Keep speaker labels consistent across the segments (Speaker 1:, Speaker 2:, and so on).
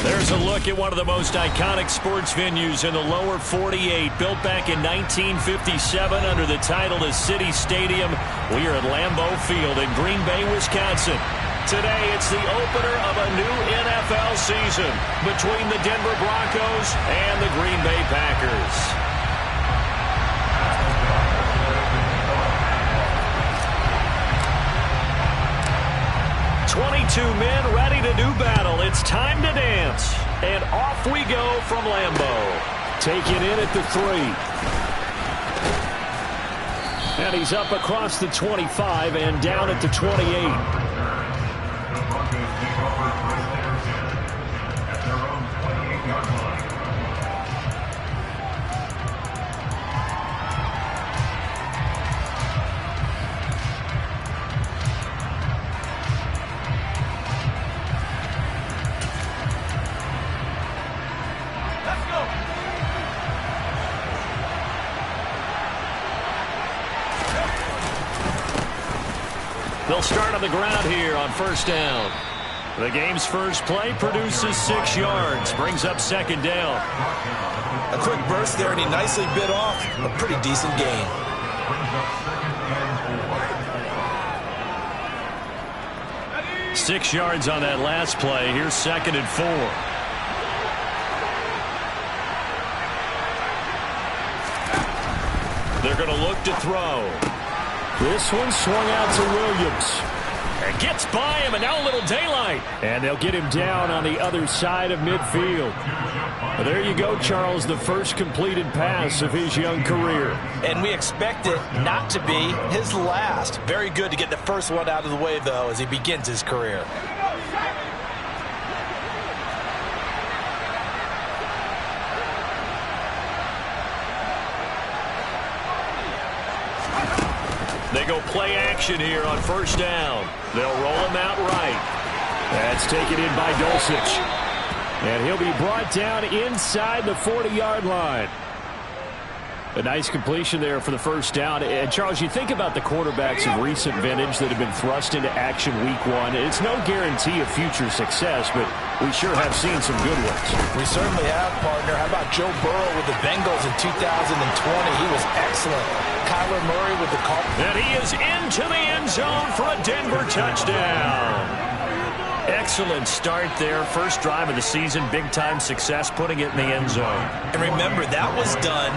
Speaker 1: There's a look at one of the most iconic sports venues in the lower 48, built back in 1957 under the title of City Stadium. We are at Lambeau Field in Green Bay, Wisconsin. Today, it's the opener of a new NFL season between the Denver Broncos and the Green Bay Packers. 22 men ready to do battle. It's time to dance. And off we go from Lambeau. Taking in at the 3. And he's up across the 25 and down at the 28. They'll start on the ground here on first down. The game's first play produces 6 yards, brings up second down.
Speaker 2: A quick burst there, and he nicely bit off a pretty decent gain.
Speaker 1: Six yards on that last play. Here's second and 4. They're going to look to throw. This one swung out to Williams. And gets by him, and now a little daylight. And they'll get him down on the other side of midfield. Well, there you go, Charles, the first completed pass of his young career.
Speaker 2: And we expect it not to be his last. Very good to get the first one out of the way, though, as he begins his career.
Speaker 1: They go play action here on first down. They'll roll him out right. That's taken in by Dulcich. And he'll be brought down inside the 40-yard line. A nice completion there for the first down. And, Charles, you think about the quarterbacks of recent vintage that have been thrust into action week 1. It's no guarantee of future success, but we sure have seen some good ones.
Speaker 2: We certainly have, partner. How about Joe Burrow with the Bengals in 2020? He was excellent. Kyler Murray with the Colts.
Speaker 1: And he is into the end zone for a Denver touchdown. Excellent start there. First drive of the season. Big-time success putting it in the end zone.
Speaker 2: And remember, that was done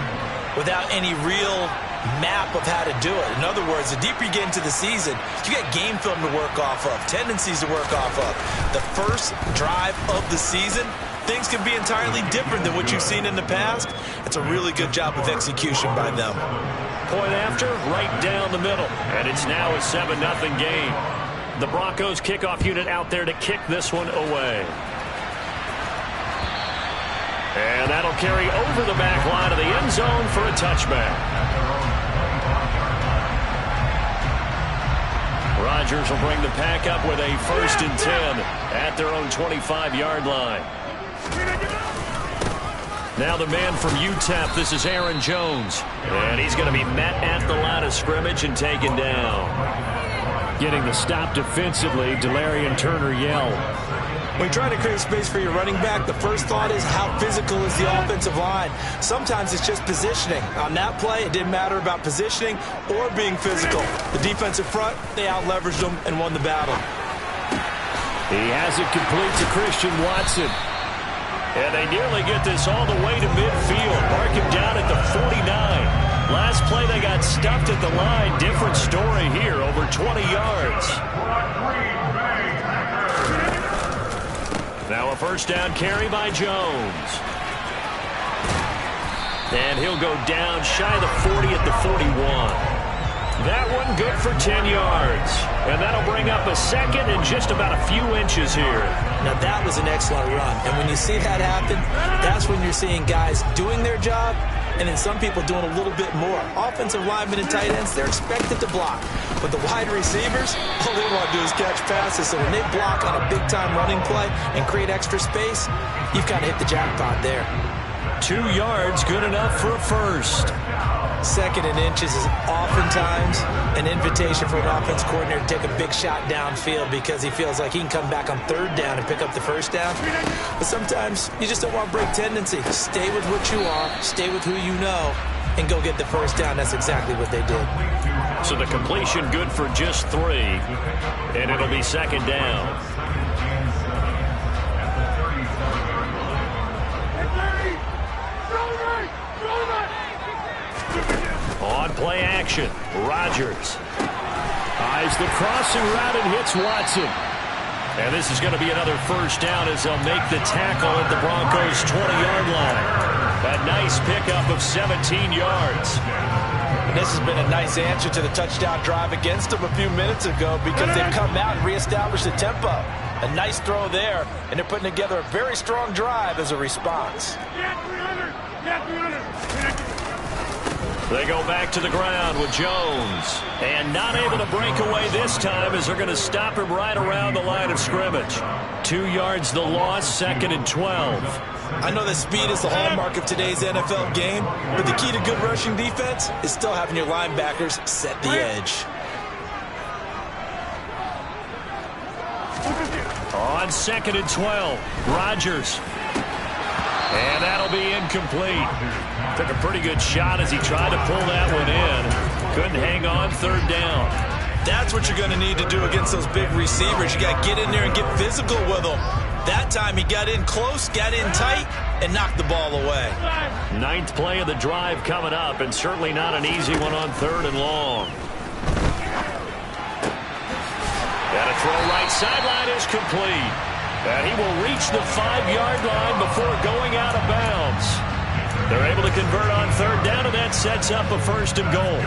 Speaker 2: without any real map of how to do it. In other words, the deeper you get into the season, you get game film to work off of, tendencies to work off of. The first drive of the season, things can be entirely different than what you've seen in the past. It's a really good job of execution by them.
Speaker 1: Point after, right down the middle. And it's now a 7-0 game. The Broncos kickoff unit out there to kick this one away. And that'll carry over the back line of the end zone for a touchback. Rodgers will bring the pack up with a 1st and 10 at their own 25-yard line. Now the man from UTEP, this is Aaron Jones. And he's going to be met at the line of scrimmage and taken down. Getting the stop defensively, Delarian Turner-Yell.
Speaker 2: When you're trying to create space for your running back, the first thought is how physical is the offensive line. Sometimes it's just positioning. On that play, it didn't matter about positioning or being physical. The defensive front, they out-leveraged them and won the battle.
Speaker 1: He has it complete to Christian Watson. And they nearly get this all the way to midfield. Mark him down at the 49. Last play, they got stuffed at the line. Different story here, over 20 yards. Now a first down carry by Jones. And he'll go down shy of the 40 at the 41. That one good for 10 yards. And that'll bring up a second and just about a few inches here.
Speaker 2: Now that was an excellent run. And when you see that happen, that's when you're seeing guys doing their job and then some people doing a little bit more. Offensive linemen and tight ends, they're expected to block. But the wide receivers, all they want to do is catch passes. So when they block on a big-time running play and create extra space, you've kind of hit the jackpot there.
Speaker 1: 2 yards, good enough for a first.
Speaker 2: Second and inches is oftentimes an invitation for an offense coordinator to take a big shot downfield because he feels like he can come back on third down and pick up the first down. But sometimes you just don't want to break tendency. Stay with what you are, stay with who you know, and go get the first down. That's exactly what they did.
Speaker 1: So the completion good for just 3, and it'll be second down. On play action, Rodgers eyes the crossing route and hits Watson. And this is going to be another first down as they'll make the tackle at the Broncos' 20-yard line. A nice pickup of 17 yards.
Speaker 2: And this has been a nice answer to the touchdown drive against them a few minutes ago because they've come out and reestablished the tempo. A nice throw there, and they're putting together a very strong drive as a response.
Speaker 1: They go back to the ground with Jones. And not able to break away this time as they're going to stop him right around the line of scrimmage. 2 yards the loss, second and 12.
Speaker 2: I know that speed is the hallmark of today's NFL game, but the key to good rushing defense is still having your linebackers set the edge.
Speaker 1: On second and 12, Rodgers. And that'll be incomplete. Took a pretty good shot as he tried to pull that one in. Couldn't hang on third down.
Speaker 2: That's what you're going to need to do against those big receivers. You got to get in there and get physical with them. That time he got in close, got in tight, and knocked the ball away.
Speaker 1: 9th play of the drive coming up, and certainly not an easy one on third and long. And a throw right sideline is complete. And he will reach the 5-yard line before going out of bounds. They're able to convert on third down, and that sets up a first and goal.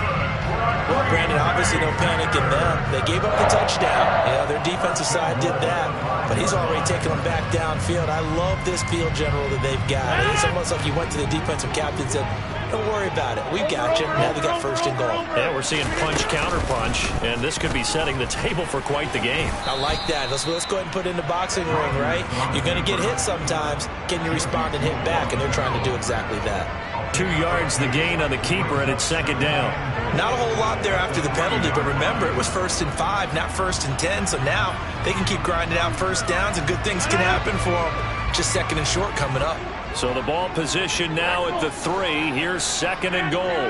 Speaker 2: Well, Brandon, obviously no panic in them. They gave up the touchdown. Yeah, their defensive side did that. But he's already taking them back downfield. I love this field general that they've got. It's almost like he went to the defensive captain and said, don't worry about it. We've got you. Now they got first and goal.
Speaker 1: Yeah, we're seeing punch, counter punch, and this could be setting the table for quite the game.
Speaker 2: I like that. Let's go ahead and put it in the boxing ring, right? You're going to get hit sometimes. Can you respond and hit back? And they're trying to do exactly that.
Speaker 1: 2 yards the gain on the keeper, and it's second down.
Speaker 2: Not a whole lot there after the penalty, but remember, it was 1st and 5, not 1st and 10. So now they can keep grinding out first downs, and good things can happen for them. Just second and short coming up.
Speaker 1: So the ball position now at the 3. Here's second and goal.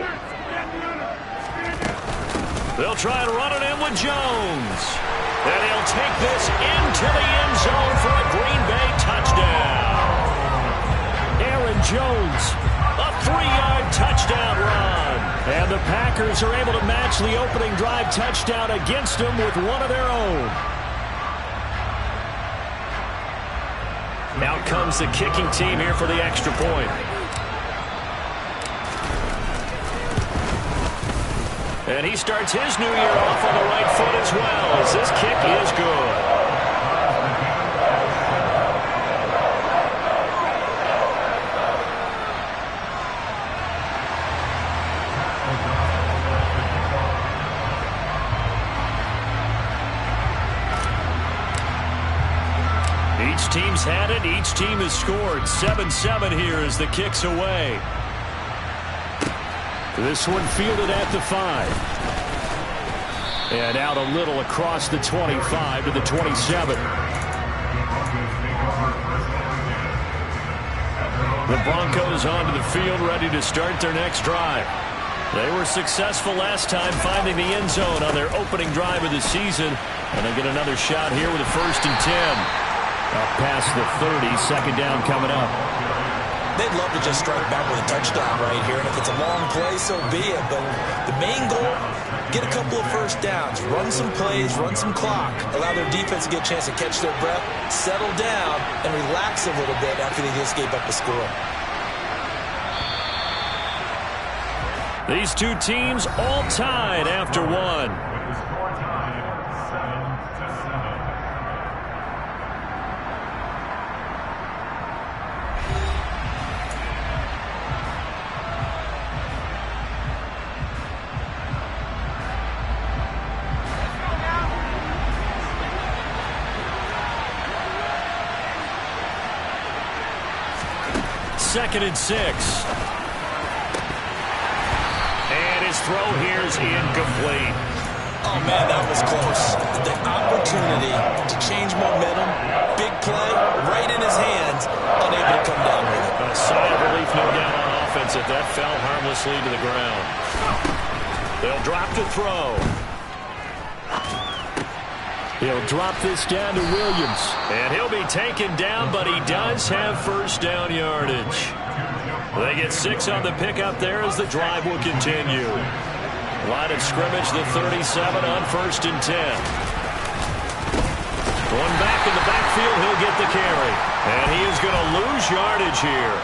Speaker 1: They'll try and run it in with Jones. And he'll take this into the end zone for a Green Bay touchdown. Aaron Jones, a 3-yard touchdown run. And the Packers are able to match the opening drive touchdown against them with one of their own. Out comes the kicking team here for the extra point. And he starts his new year off on the right foot as well, as this kick is good. Each team's had it. Each team has scored. 7-7 here as the kick's away. This one fielded at the 5. And out a little across the 25 to the 27. The Broncos onto the field, ready to start their next drive. They were successful last time finding the end zone on their opening drive of the season. And they get another shot here with a 1st and 10. Up past the 30, second down coming up.
Speaker 2: They'd love to just strike back with a touchdown right here, and if it's a long play, so be it. But the main goal, get a couple of first downs, run some plays, run some clock, allow their defense to get a chance to catch their breath, settle down, and relax a little bit after they just gave up the score.
Speaker 1: These two teams all tied after one. Second and 6. throw here is incomplete.
Speaker 2: Oh, man, that was close. The opportunity to change momentum, big play, right in his hands, unable to come down with it.
Speaker 1: A sigh of relief, no doubt, on offense if that fell harmlessly to the ground. They'll drop to throw. He'll drop this down to Williams. And he'll be taken down, but he does have first down yardage. They get 6 on the pickup there as the drive will continue. Line of scrimmage, the 37 on 1st and 10. Going back in the backfield, he'll get the carry. And he is going to lose yardage here.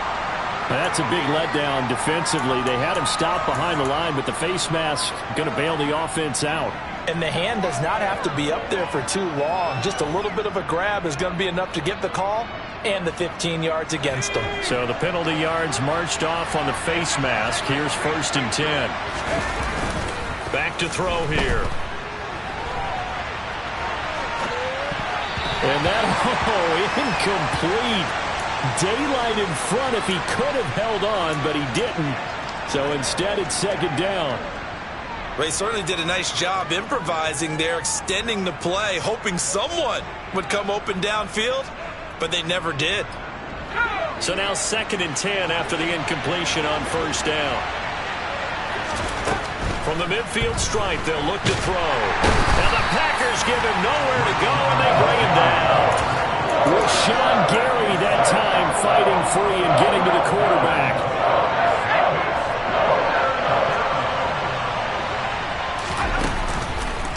Speaker 1: That's a big letdown defensively. They had him stop behind the line, but the face mask going to bail the offense out.
Speaker 2: And the hand does not have to be up there for too long. Just a little bit of a grab is going to be enough to get the call and the 15 yards against them.
Speaker 1: So the penalty yards marched off on the face mask. Here's 1st and 10. Back to throw here. And that, incomplete. Daylight in front if he could have held on, but he didn't. So instead, it's 2nd down.
Speaker 2: They certainly did a nice job improvising there, extending the play, hoping someone would come open downfield, but they never did.
Speaker 1: So now 2nd and 10 after the incompletion on 1st down. From the midfield stripe, they'll look to throw. Now the Packers give him nowhere to go, and they bring him down. Rashawn Gary that time fighting free and getting to the quarterback.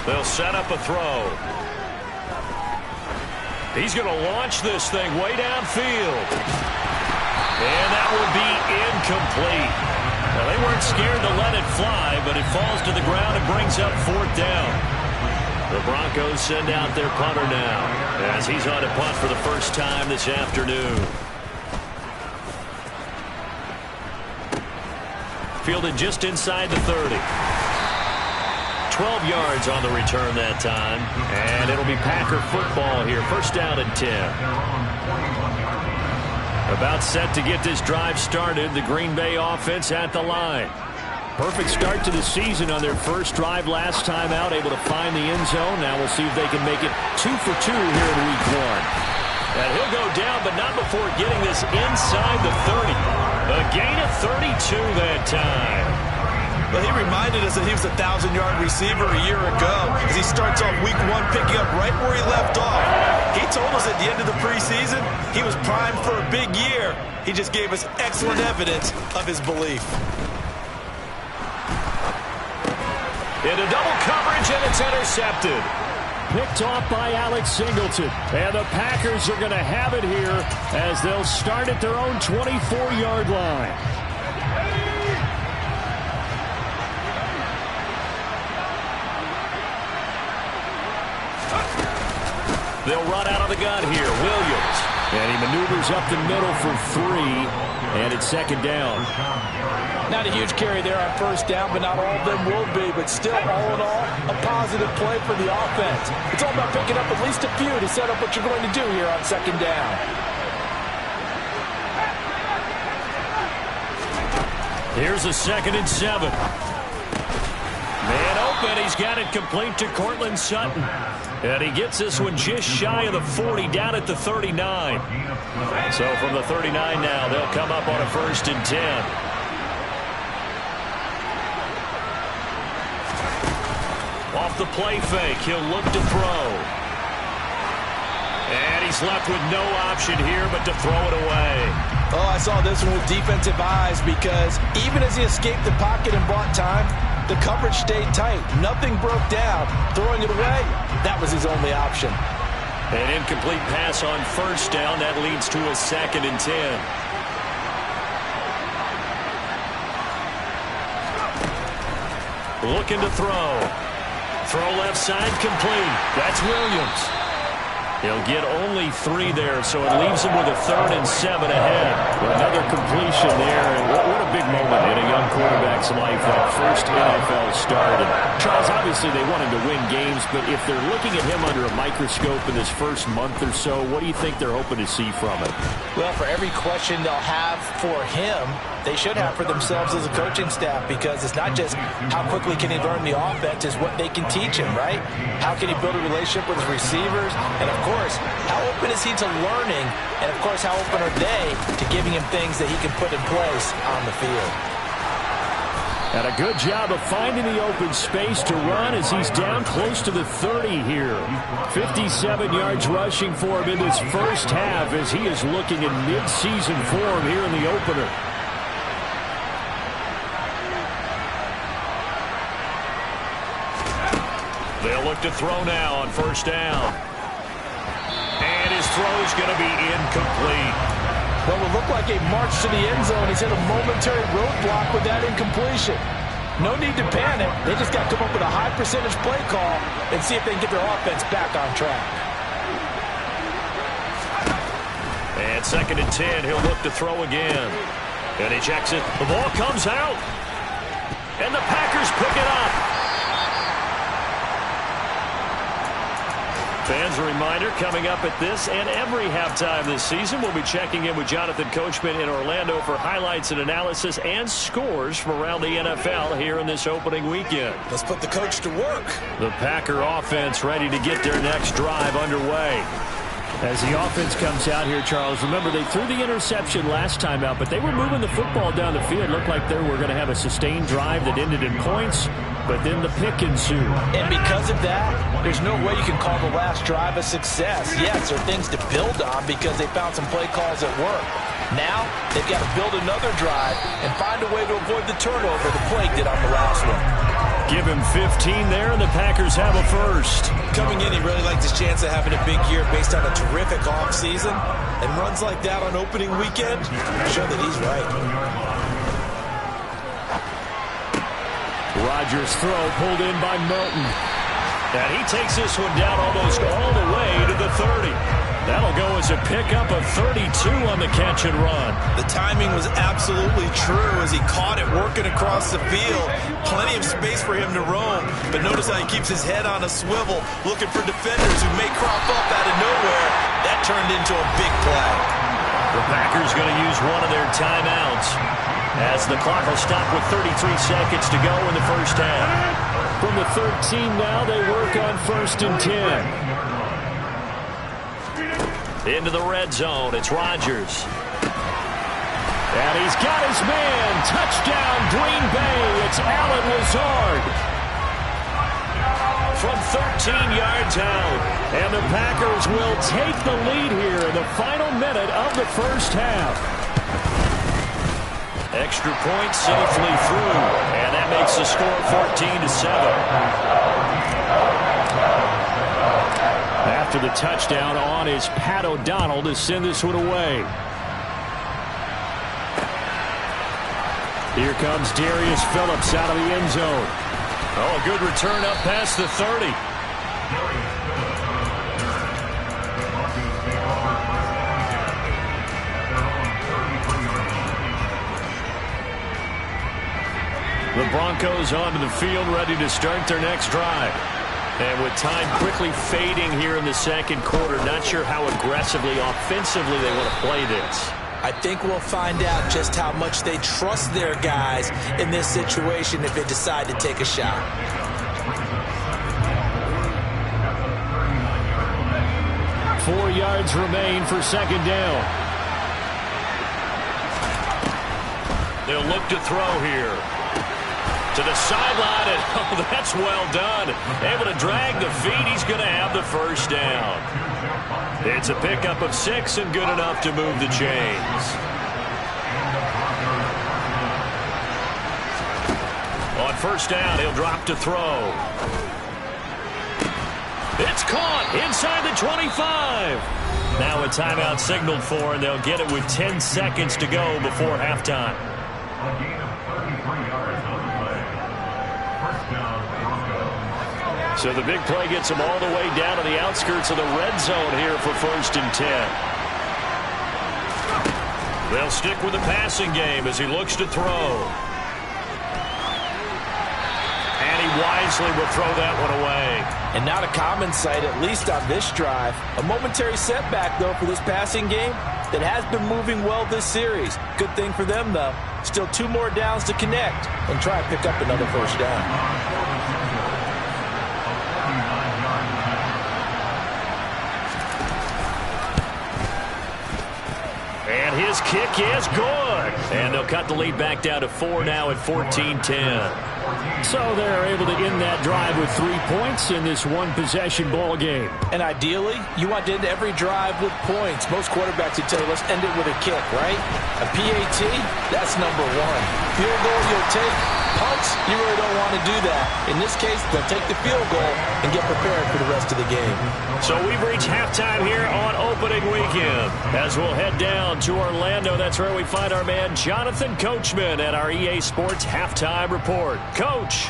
Speaker 1: They'll set up a throw. He's going to launch this thing way downfield. And that will be incomplete. Now, they weren't scared to let it fly, but it falls to the ground and brings up 4th down. The Broncos send out their punter now as he's on to punt for the first time this afternoon. Fielded just inside the 30. 12 yards on the return that time. And it'll be Packer football here. 1st down and 10. About set to get this drive started. The Green Bay offense at the line. Perfect start to the season on their first drive last time out. Able to find the end zone. Now we'll see if they can make it 2 for 2 here in week 1. And he'll go down, but not before getting this inside the 30. A gain of 32 that time.
Speaker 2: Well, he reminded us that he was a 1,000-yard receiver a year ago as he starts off week 1 picking up right where he left off. He told us at the end of the preseason he was primed for a big year. He just gave us excellent evidence of his belief.
Speaker 1: Into double coverage, and it's intercepted. Picked off by Alex Singleton. And the Packers are going to have it here as they'll start at their own 24-yard line. They'll run out of the gun here. Williams. And he maneuvers up the middle for 3. And it's 2nd down.
Speaker 2: Not a huge carry there on 1st down, but not all of them will be. But still, all in all, a positive play for the offense. It's all about picking up at least a few to set up what you're going to do here on 2nd down.
Speaker 1: Here's a 2nd and 7. Man open. He's got it complete to Cortland Sutton. And he gets this one just shy of the 40, down at the 39. So from the 39 now, they'll come up on a 1st and 10. Off the play fake, he'll look to throw. And he's left with no option here but to throw it away.
Speaker 2: Oh, I saw this one with defensive eyes because even as he escaped the pocket and bought time, the coverage stayed tight. Nothing broke down. Throwing it away, that was his only option.
Speaker 1: An incomplete pass on 1st down. That leads to a 2nd and 10. Looking to throw. Throw left side complete. That's Williams. He'll get only 3 there, so it leaves him with a 3rd and 7 ahead. Another completion there, and what a big moment in a young quarterback's life, that first NFL start. And Charles, obviously they want him to win games, but if they're looking at him under a microscope in this first month or so, what do you think they're hoping to see from him?
Speaker 2: Well, for every question they'll have for him, they should have for themselves as a coaching staff, because it's not just how quickly can he learn the offense, it's what they can teach him, right? How can he build a relationship with his receivers? And, of course, how open is he to learning? And, of course, how open are they to giving him things that he can put in place on the field?
Speaker 1: And a good job of finding the open space to run as he's down close to the 30 here. 57 yards rushing for him in this first half as he is looking in mid-season form here in the opener. They'll look to throw now on first down. And his throw is going to be incomplete.
Speaker 2: Well, it looked like a march to the end zone. He's hit a momentary roadblock with that incompletion. No need to panic. They just got to come up with a high percentage play call and see if they can get their offense back on track.
Speaker 1: And 2nd and 10, he'll look to throw again. And he checks it. The ball comes out. And the Packers pick it up. Fans, a reminder, coming up at this and every halftime this season, we'll be checking in with Jonathan Coachman in Orlando for highlights and analysis and scores from around the NFL here in this opening weekend.
Speaker 2: Let's put the coach to work.
Speaker 1: The Packer offense ready to get their next drive underway. As the offense comes out here, Charles, remember they threw the interception last time out, but they were moving the football down the field. Looked like they were going to have a sustained drive that ended in points, but then the pick ensued.
Speaker 2: And because of that, there's no way you can call the last drive a success. Yes, there are things to build on because they found some play calls that work. Now, they've got to build another drive and find a way to avoid the turnover the Plague did on the last one.
Speaker 1: Give him 15 there, and the Packers have a first.
Speaker 2: Coming in, he really liked his chance of having a big year based on a terrific offseason. And runs like that on opening weekend show that he's right.
Speaker 1: Rodgers' throw pulled in by Melton. And he takes this one down almost all the way to the 30. That'll go as a pickup of 32 on the catch and run.
Speaker 2: The timing was absolutely true as he caught it working across the field. Plenty of space for him to roam. But notice how he keeps his head on a swivel, looking for defenders who may crop up out of nowhere. That turned into a big play.
Speaker 1: The Packers going to use one of their timeouts as the clock will stop with 33 seconds to go in the first half. From the 13 now, they work on 1st and 10. Into the red zone, it's Rodgers. And he's got his man. Touchdown, Green Bay. It's Allen Lazard. From 13 yards out. And the Packers will take the lead here in the final minute of the first half. Extra point safely through. And that makes the score 14-7. After the touchdown, on is Pat O'Donnell to send this one away. Here comes Darius Phillips out of the end zone. Oh, a good return up past the 30. The Broncos onto the field, ready to start their next drive. And with time quickly fading here in the second quarter, not sure how aggressively, offensively they want to play this.
Speaker 2: I think we'll find out just how much they trust their guys in this situation if they decide to take a shot.
Speaker 1: Four yards remain for second down. They'll look to throw here. To the sideline, and oh, that's well done. Able to drag the feet. He's going to have the first down. It's a pickup of 6 and good enough to move the chains. On first down, he'll drop to throw. It's caught inside the 25. Now a timeout signaled for, and they'll get it with 10 seconds to go before halftime. So the big play gets him all the way down to the outskirts of the red zone here for 1st and 10. They'll stick with the passing game as he looks to throw. And he wisely will throw that one away.
Speaker 2: And not a common sight, at least on this drive. A momentary setback, though, for this passing game that has been moving well this series. Good thing for them, though. Still 2 more downs to connect and try and pick up another first down.
Speaker 1: And his kick is good. And they'll cut the lead back down to 4 now at 14-10. So they're able to end that drive with 3 points in this one-possession ball game.
Speaker 2: And ideally, you want to end every drive with points. Most quarterbacks would tell you, let's end it with a kick, right? A PAT, that's number 1. Field goal, you'll take. Punts, you really don't want to do that. In this case, they'll take the field goal and get prepared for the rest of the game.
Speaker 1: So we've reached halftime here on opening weekend. As we'll head down to Orlando, that's where we find our man Jonathan Coachman at our EA Sports Halftime Report. Coach.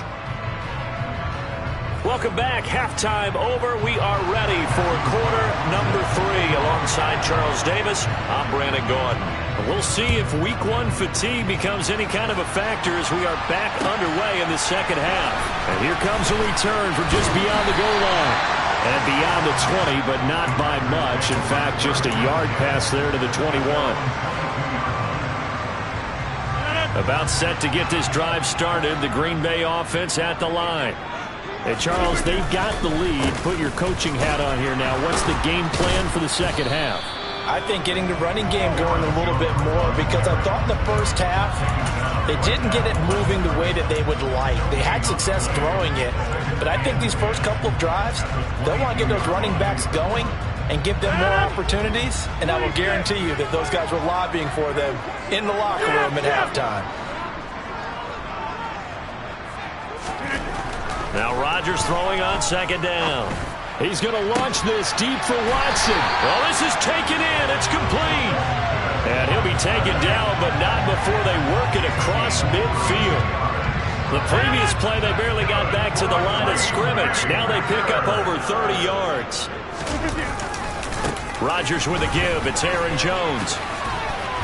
Speaker 1: Welcome back. Halftime over. We are ready for quarter number 3. Alongside Charles Davis, I'm Brandon Gordon. We'll see if week 1 fatigue becomes any kind of a factor as we are back underway in the second half. And here comes a return from just beyond the goal line. And beyond the 20, but not by much. In fact, just a yard pass there to the 21. About set to get this drive started. The Green Bay offense at the line. Hey, Charles, they've got the lead. Put your coaching hat on here now. What's the game plan for the second half?
Speaker 2: I think getting the running game going a little bit more, because I thought in the first half they didn't get it moving the way that they would like. They had success throwing it, but I think these first couple of drives, they'll want to get those running backs going and give them more opportunities, and I will guarantee you that those guys were lobbying for them in the locker room at halftime.
Speaker 1: Now Rodgers throwing on second down. He's going to launch this deep for Watson. Well, this is taken in. It's complete. And he'll be taken down, but not before they work it across midfield. The previous play, they barely got back to the line of scrimmage. Now they pick up over 30 yards. Rodgers with a give. It's Aaron Jones.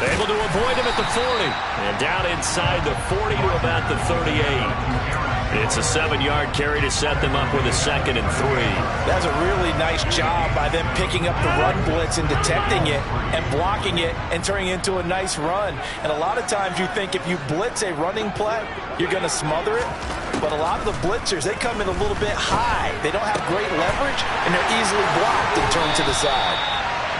Speaker 1: Able to avoid him at the 40. And down inside the 40 to about the 38. It's a 7-yard carry to set them up with a 2nd and 3.
Speaker 2: That's a really nice job by them picking up the run blitz and detecting it and blocking it and turning it into a nice run. And a lot of times you think if you blitz a running play, you're going to smother it. But a lot of the blitzers, they come in a little bit high. They don't have great leverage, and they're easily blocked and turned to the side.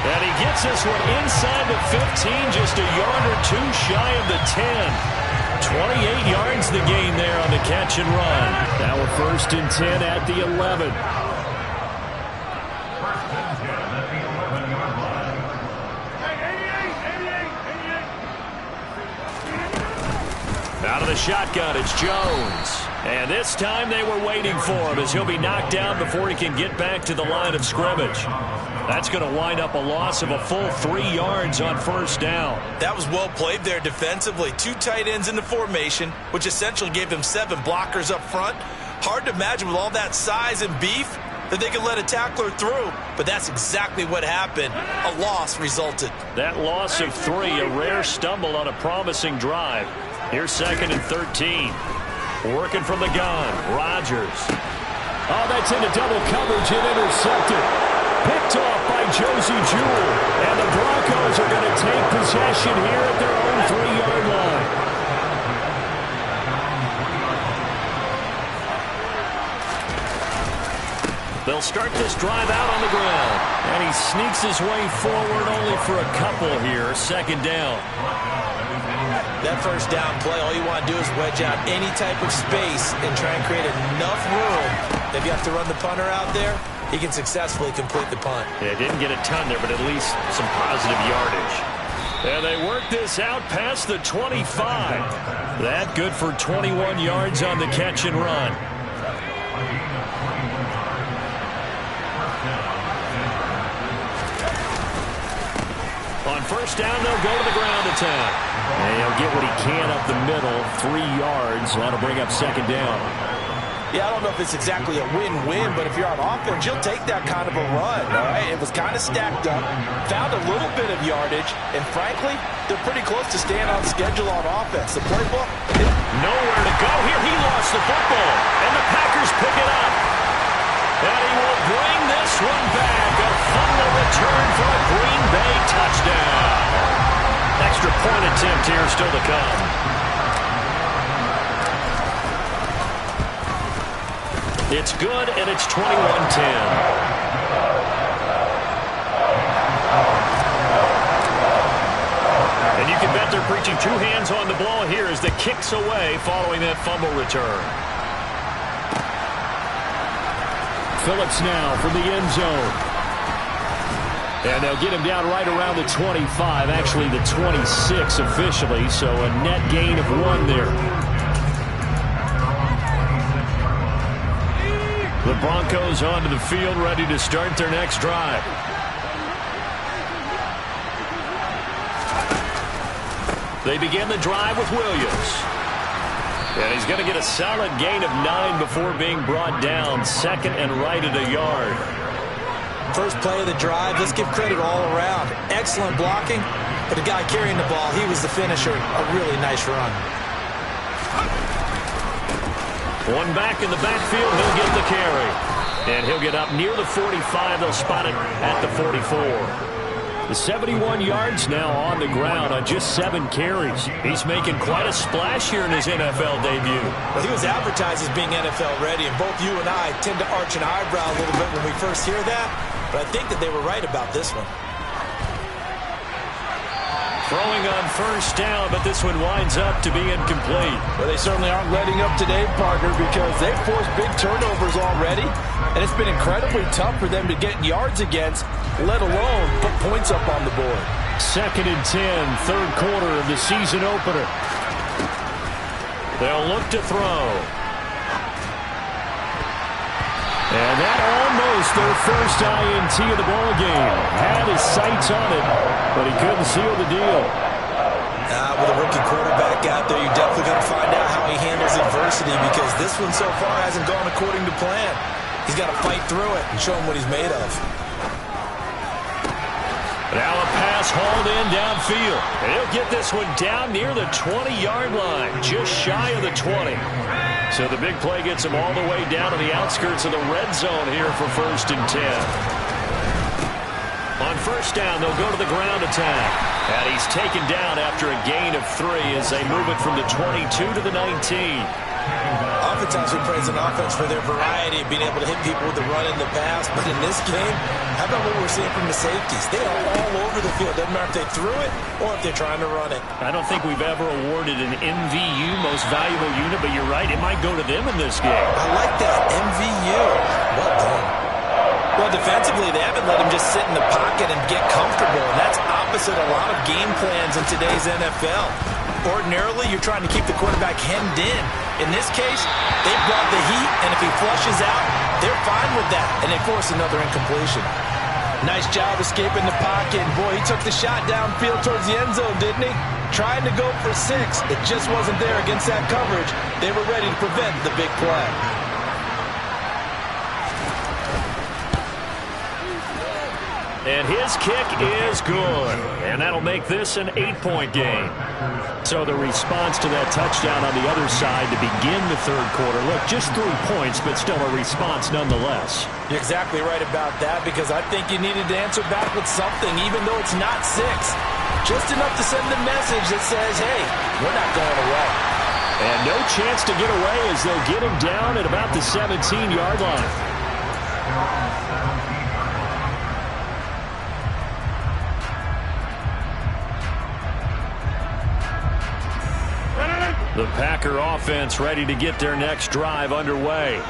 Speaker 1: And he gets this one inside the 15, just a yard or 2 shy of the 10. 28 yards the gain there on the catch and run. Now a 1st and 10 at the 11. Out of the shotgun, it's Jones. And this time they were waiting for him as he'll be knocked down before he can get back to the line of scrimmage. That's going to wind up a loss of a full 3 yards on 1st down.
Speaker 2: That was well played there defensively. 2 tight ends in the formation, which essentially gave them 7 blockers up front. Hard to imagine with all that size and beef that they could let a tackler through. But that's exactly what happened. A loss resulted.
Speaker 1: That loss of 3, a rare stumble on a promising drive. Here's 2nd and 13. Working from the gun, Rodgers. Oh, that's into double coverage and intercepted. Picked off by Josie Jewell. And the Broncos are going to take possession here at their own 3-yard line. They'll start this drive out on the ground. And he sneaks his way forward only for a couple here. 2nd down.
Speaker 2: That 1st down play, all you want to do is wedge out any type of space and try and create enough room. If you have to run the punter out there, he can successfully complete the punt.
Speaker 1: Yeah, didn't get a ton there, but at least some positive yardage. And they work this out past the 25. That good for 21 yards on the catch and run. On 1st down, they'll go to the ground attack. And he'll get what he can up the middle, 3 yards. That'll bring up 2nd down.
Speaker 2: Yeah, I don't know if it's exactly a win-win, but if you're on offense, you'll take that kind of a run, all right? It was kind of stacked up, found a little bit of yardage, and frankly, they're pretty close to staying on schedule on offense. The playbook,
Speaker 1: Nowhere to go here. He lost the football, and the Packers pick it up. And he will bring this one back. A fumble return for a Green Bay touchdown. Extra point attempt here still to come. It's good, and it's 21-10. And you can bet they're preaching two hands on the ball here as the kick's away following that fumble return. Phillips now from the end zone. And they'll get him down right around the 25, actually the 26 officially, so a net gain of 1 there. The Broncos onto the field, ready to start their next drive. They begin the drive with Williams. And he's going to get a solid gain of 9 before being brought down. Second and right at a yard.
Speaker 2: First play of the drive, let's give credit all around. Excellent blocking, but the guy carrying the ball, he was the finisher. A really nice run.
Speaker 1: One back in the backfield, he'll get the carry. And he'll get up near the 45. They'll spot it at the 44. The 71 yards now on the ground on just 7 carries. He's making quite a splash here in his NFL debut.
Speaker 2: Well, he was advertised as being NFL ready, and both you and I tend to arch an eyebrow a little bit when we first hear that, but I think that they were right about this one.
Speaker 1: Throwing on first down, but this one winds up to be incomplete.
Speaker 3: Well, they certainly aren't letting up today, partner, because they've forced big turnovers already, and it's been incredibly tough for them to get yards against, let alone put points up on the board.
Speaker 1: 2nd and 10, third quarter of the season opener. They'll look to throw. And that almost their first INT of the ball game. Had his sights on it, but he couldn't seal the deal.
Speaker 2: With a rookie quarterback out there, you definitely got to find out how he handles adversity, because this one so far hasn't gone according to plan. He's got to fight through it and show him what he's made of.
Speaker 1: Now a pass hauled in downfield. And he'll get this one down near the 20-yard line, just shy of the 20. So the big play gets him all the way down to the outskirts of the red zone here for 1st and 10. On first down, they'll go to the ground attack. And he's taken down after a gain of 3 as they move it from the 22 to the 19.
Speaker 2: Oftentimes we praise an offense for their variety of being able to hit people with the run and the pass, but in this game, how about what we're seeing from the safeties? They are all over the field. Doesn't matter if they threw it or if they're trying to run it.
Speaker 1: I don't think we've ever awarded an MVU, most valuable unit, but you're right, it might go to them in this game.
Speaker 2: I like that, MVU. Well done. Well, defensively, they haven't let him just sit in the pocket and get comfortable, and that's opposite a lot of game plans in today's NFL. Ordinarily, you're trying to keep the quarterback hemmed in. In this case, they brought the heat, and if he flushes out, they're fine with that, and they force another incompletion. Nice job escaping the pocket, and boy, he took the shot downfield towards the end zone, didn't he? Trying to go for 6. It just wasn't there against that coverage. They were ready to prevent the big play.
Speaker 1: And his kick is good. And that'll make this an 8-point game. So the response to that touchdown on the other side to begin the third quarter. Look, just 3 points, but still a response nonetheless.
Speaker 2: You're exactly right about that, because I think you needed to answer back with something, even though it's not 6. Just enough to send the message that says, hey, we're not going away.
Speaker 1: And no chance to get away as they'll get him down at about the 17-yard line. The Packer offense ready to get their next drive underway.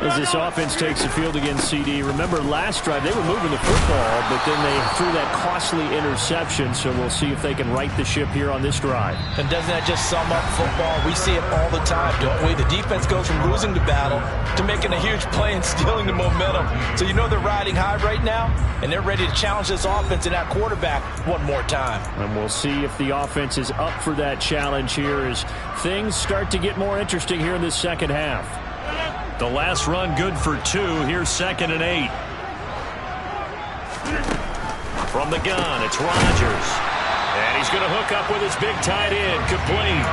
Speaker 1: As this offense takes the field against CD. Remember, last drive, they were moving the football, but then they threw that costly interception, so we'll see if they can right the ship here on this drive.
Speaker 2: And doesn't that just sum up football? We see it all the time, don't we? The defense goes from losing the battle to making a huge play and stealing the momentum. So you know they're riding high right now, and they're ready to challenge this offense and that quarterback one more time.
Speaker 1: And we'll see if the offense is up for that challenge here as things start to get more interesting here in this second half. The last run good for 2. Here's 2nd and 8. From the gun, it's Rodgers. And he's going to hook up with his big tight end, complete.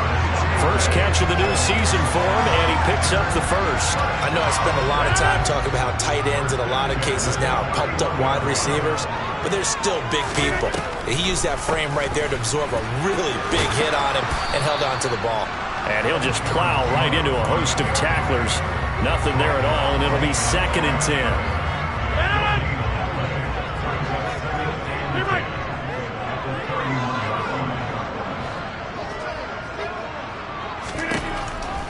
Speaker 1: First catch of the new season for him, and he picks up the first.
Speaker 2: I know I spend a lot of time talking about how tight ends in a lot of cases now are pumped up wide receivers, but they're still big people. He used that frame right there to absorb a really big hit on him and held on to the ball.
Speaker 1: And he'll just plow right into a host of tacklers. Nothing there at all, and it'll be 2nd and 10.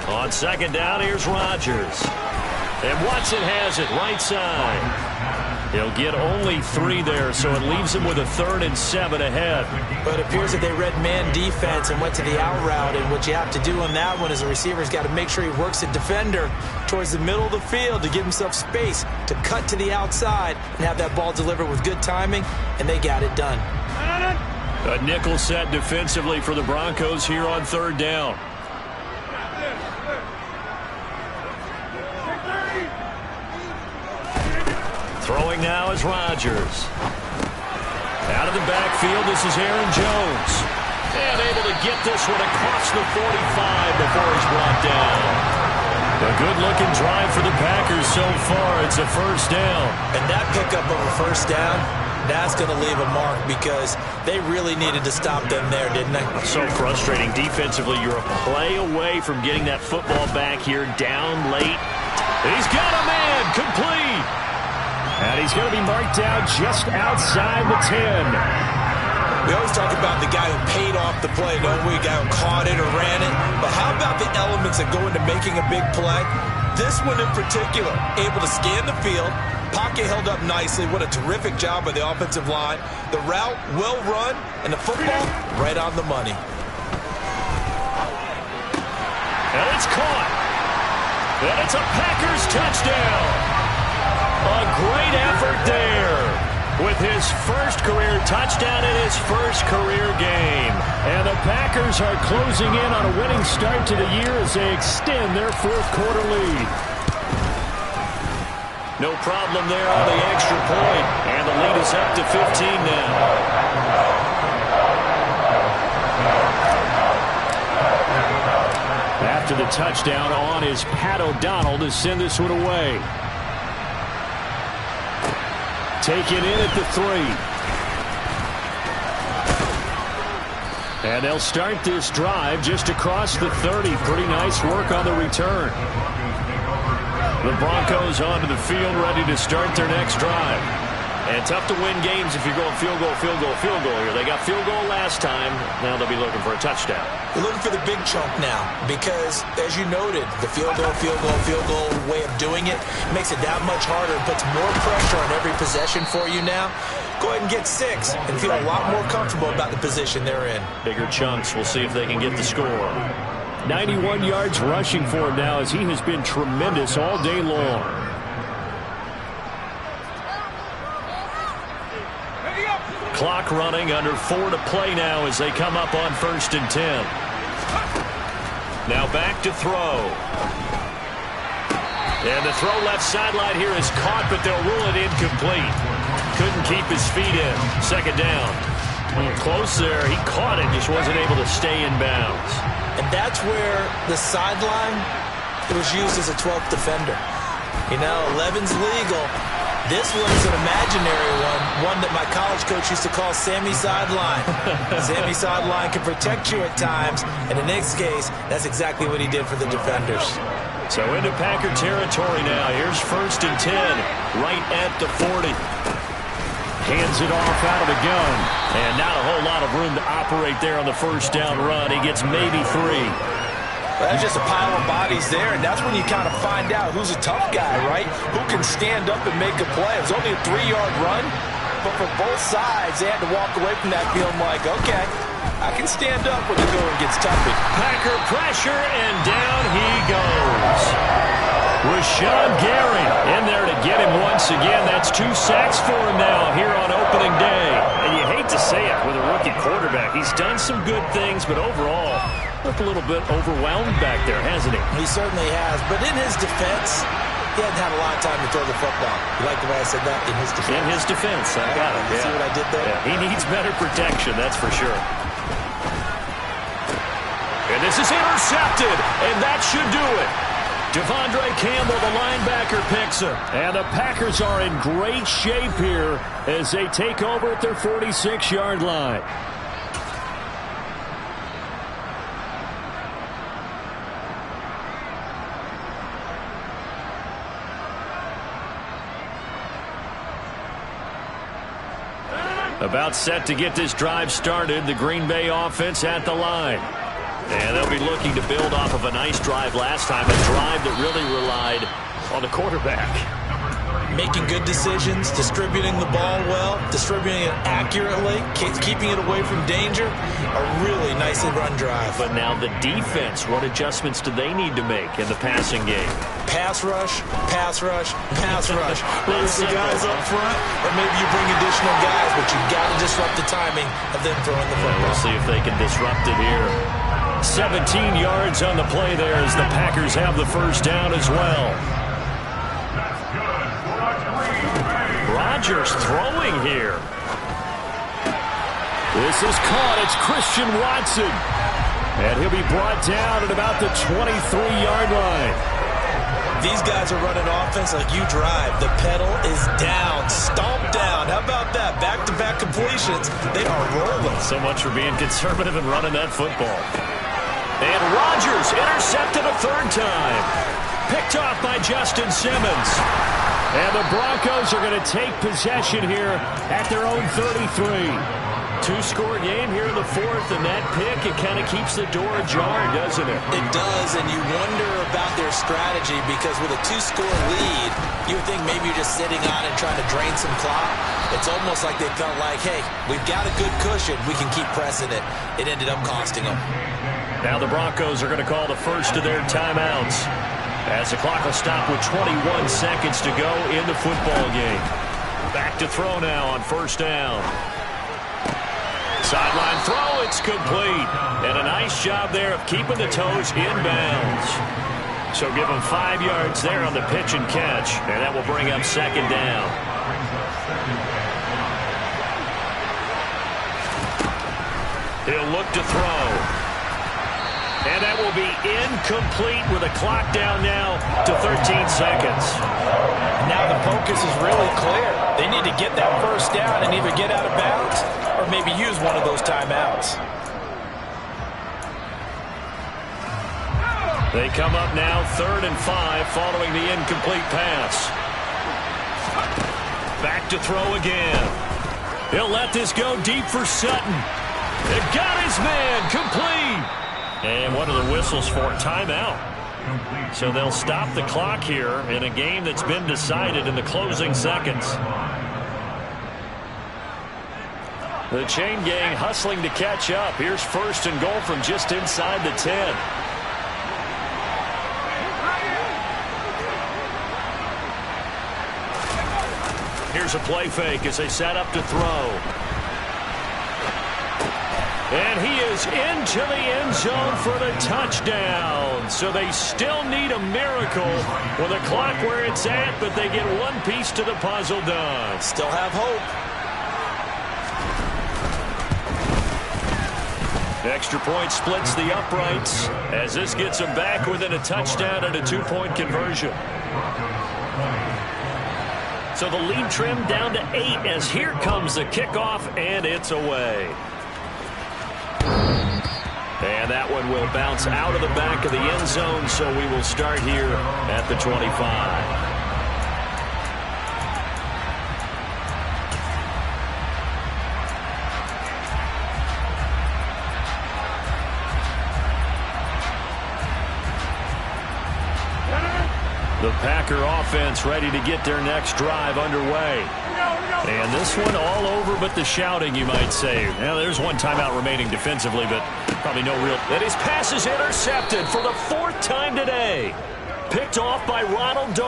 Speaker 1: On 2nd down, here's Rodgers. And Watson has it right side. He'll get only 3 there, so it leaves him with a 3rd and 7 ahead.
Speaker 2: But it appears that they read man defense and went to the out route, and what you have to do on that one is the receiver's got to make sure he works the defender towards the middle of the field to give himself space to cut to the outside and have that ball delivered with good timing, and they got it done.
Speaker 1: A nickel set defensively for the Broncos here on 3rd down. Throwing now is Rodgers. Out of the backfield, this is Aaron Jones. And able to get this one across the 45 before he's brought down. A good-looking drive for the Packers so far. It's a 1st down.
Speaker 2: And that pickup of a 1st down, that's going to leave a mark because they really needed to stop them there, didn't they?
Speaker 1: So frustrating. Defensively, you're a play away from getting that football back here down late. He's got a man, complete. And he's going to be marked down just outside the 10.
Speaker 2: We always talk about the guy who paid off the play, don't we? The guy who caught it or ran it. But how about the elements that go into making a big play? This one in particular, able to scan the field. Pocket held up nicely. What a terrific job by the offensive line. The route, well run, and the football, right on the money.
Speaker 1: And it's caught. And it's a Packers touchdown. A great effort there with his first career touchdown in his first career game. And the Packers are closing in on a winning start to the year as they extend their 4th quarter lead. No problem there on the extra point. And the lead is up to 15 now. After the touchdown on is Pat O'Donnell to send this one away. Taken in at the 3. And they'll start this drive just across the 30. Pretty nice work on the return. The Broncos onto the field, ready to start their next drive. And tough to win games if you're going field goal, field goal, field goal here. They got field goal last time. Now they'll be looking for a touchdown.
Speaker 2: They're looking for the big chunk now because, as you noted, the field goal way of doing it makes it that much harder and puts more pressure on every possession for you now. Go ahead and get 6 and feel a lot more comfortable about the position they're in.
Speaker 1: Bigger chunks. We'll see if they can get the score. 91 yards rushing for him now as he has been tremendous all day long. Clock running, under 4 to play now as they come up on 1st and 10. Now back to throw. And the throw left sideline here is caught, but they'll rule it incomplete. Couldn't keep his feet in. 2nd down. Close there. He caught it, just wasn't able to stay in bounds.
Speaker 2: And that's where the sideline was used as a 12th defender. You know, 11's legal. This one is an imaginary one that my college coach used to call Sammy Sideline. Sammy Sideline can protect you at times, and in this case, that's exactly what he did for the defenders.
Speaker 1: So into Packer territory now. Here's 1st and 10, right at the 40. Hands it off out of the gun, and not a whole lot of room to operate there on the 1st down run. He gets maybe 3.
Speaker 3: Well, that's just a pile of bodies there, and that's when you kind of find out who's a tough guy, right? Who can stand up and make a play. It was only a 3-yard run, but for both sides, they had to walk away from that feeling like, okay, I can stand up when the going gets tougher.
Speaker 1: Packer pressure, and down he goes. Rashawn Gary in there to get him once again. That's 2 sacks for him now here on opening day. And you hate to say it with a rookie quarterback. He's done some good things, but overall, looked a little bit overwhelmed back there, hasn't he?
Speaker 2: He certainly has. But in his defense, he hadn't had a lot of time to throw the football. You like the way I said that? In his defense.
Speaker 1: In his defense, I got it.
Speaker 2: You see what I did there?
Speaker 1: Yeah. He needs better protection, that's for sure. And this is intercepted, and that should do it. Devondre Campbell, the linebacker, picks him. And the Packers are in great shape here as they take over at their 46-yard line. About set to get this drive started, the Green Bay offense at the line. And they'll be looking to build off of a nice drive last time, a drive that really relied on the quarterback.
Speaker 2: Making good decisions, distributing the ball well, distributing it accurately, keeping it away from danger. A really nicely run drive.
Speaker 1: But now the defense, what adjustments do they need to make in the passing game?
Speaker 2: Pass rush, pass rush, pass rush. Whether it's the guys up front or maybe you bring additional guys, but you've got to disrupt the timing of them throwing the football.
Speaker 1: We'll see if they can disrupt it here. 17 yards on the play there as the Packers have the first down as well. Rodgers throwing here. This is caught. It's Christian Watson. And he'll be brought down at about the 23-yard line.
Speaker 2: These guys are running offense like you drive. The pedal is down, stomped down. How about that? Back-to-back completions. They are rolling.
Speaker 1: So much for being conservative and running that football. And Rodgers intercepted a third time. Picked off by Justin Simmons. And the Broncos are going to take possession here at their own 33. Two-score game here in the fourth, and that pick, it kind of keeps the door ajar, doesn't it?
Speaker 2: It does, and you wonder about their strategy because with a two-score lead, you would think maybe you're just sitting on it trying to drain some clock. It's almost like they felt like, hey, we've got a good cushion. We can keep pressing it. It ended up costing them.
Speaker 1: Now the Broncos are going to call the first of their timeouts as the clock will stop with 21 seconds to go in the football game. Back to throw now on first down. Sideline throw, it's complete. And a nice job there of keeping the toes in bounds. So give him 5 yards there on the pitch and catch, and that will bring up second down. He'll look to throw. And that will be incomplete with a clock down now to 13 seconds.
Speaker 3: Now the focus is really clear. They need to get that first down and either get out of bounds or maybe use one of those timeouts.
Speaker 1: They come up now 3rd and 5 following the incomplete pass. Back to throw again. He'll let this go deep for Sutton. They got his man complete. And what are the whistles for? Timeout. So they'll stop the clock here in a game that's been decided in the closing seconds. The chain gang hustling to catch up. Here's 1st and goal from just inside the 10. Here's a play fake as they set up to throw. And he is into the end zone for the touchdown. So they still need a miracle with the clock where it's at, but they get one piece to the puzzle done.
Speaker 2: Still have hope.
Speaker 1: Extra point splits the uprights as this gets them back within a touchdown and a 2-point conversion. So the lead trimmed down to 8 as here comes the kickoff, and it's away. And that one will bounce out of the back of the end zone, so we will start here at the 25. The Packer offense ready to get their next drive underway. And this one all over but the shouting, you might say. Now, there's one timeout remaining defensively, but probably no real. And his pass is intercepted for the 4th time today. Picked off by Ronald